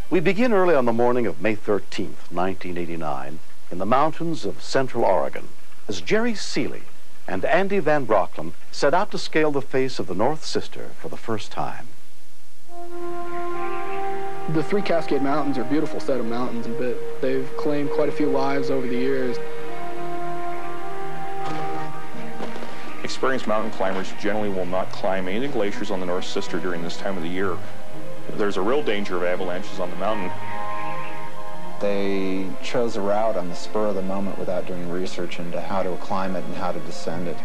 We begin early on the morning of May 13th, 1989, in the mountains of central Oregon, as Jerry Seeley and Andy Van Brocklin set out to scale the face of the North Sister for the first time. The Three Cascade Mountains are a beautiful set of mountains, but they've claimed quite a few lives over the years. Experienced mountain climbers generally will not climb any of the glaciers on the North Sister during this time of the year. There's a real danger of avalanches on the mountain. They chose a route on the spur of the moment without doing research into how to climb it and how to descend it.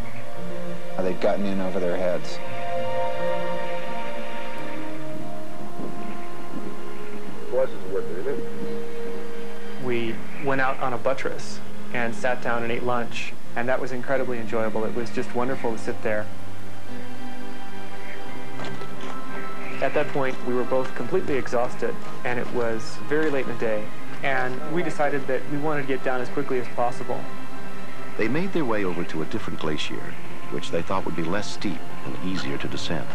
They'd gotten in over their heads. We went out on a buttress and sat down and ate lunch, and that was incredibly enjoyable. It was just wonderful to sit there. At that point, we were both completely exhausted, and it was very late in the day, and we decided that we wanted to get down as quickly as possible. They made their way over to a different glacier, which they thought would be less steep and easier to descend.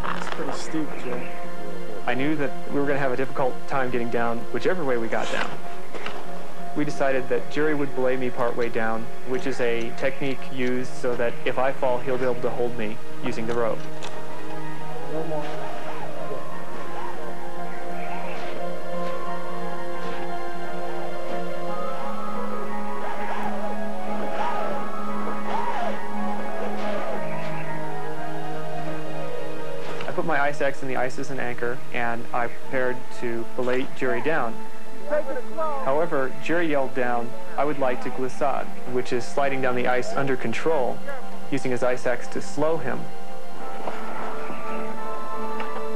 It's pretty steep, Joe. I knew that we were going to have a difficult time getting down, whichever way we got down. We decided that Jerry would belay me partway down, which is a technique used so that if I fall, he'll be able to hold me using the rope. One more. I put my ice axe in the ice as an anchor, and I prepared to belay Jerry down. However, Jerry yelled down, "I would like to glissade," which is sliding down the ice under control, using his ice axe to slow him.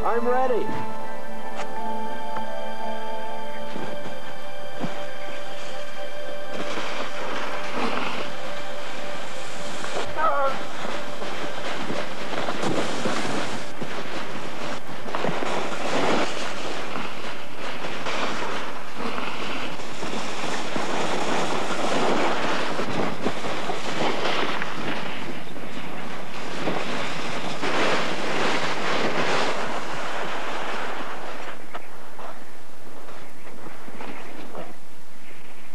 I'm ready.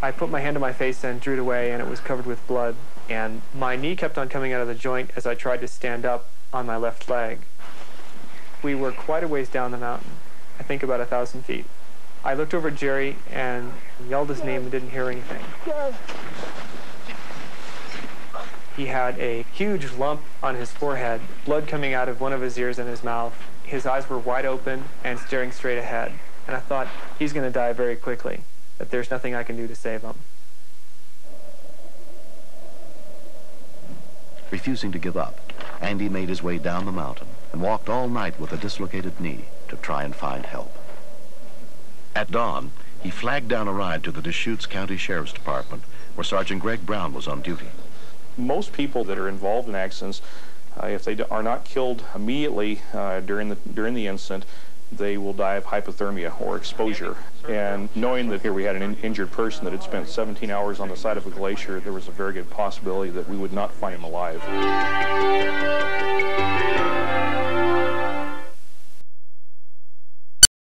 I put my hand to my face and drew it away, and it was covered with blood, and my knee kept on coming out of the joint as I tried to stand up on my left leg. We were quite a ways down the mountain, I think about 1,000 feet. I looked over at Jerry and yelled his name and didn't hear anything. He had a huge lump on his forehead, blood coming out of one of his ears and his mouth. His eyes were wide open and staring straight ahead, and I thought, he's going to die very quickly, that there's nothing I can do to save him. Refusing to give up, Andy made his way down the mountain and walked all night with a dislocated knee to try and find help. At dawn, he flagged down a ride to the Deschutes County Sheriff's Department, where Sergeant Greg Brown was on duty. Most people that are involved in accidents, if they are not killed immediately during the incident, they will die of hypothermia or exposure. And knowing that here we had an injured person that had spent 17 hours on the side of a glacier, there was a very good possibility that we would not find him alive.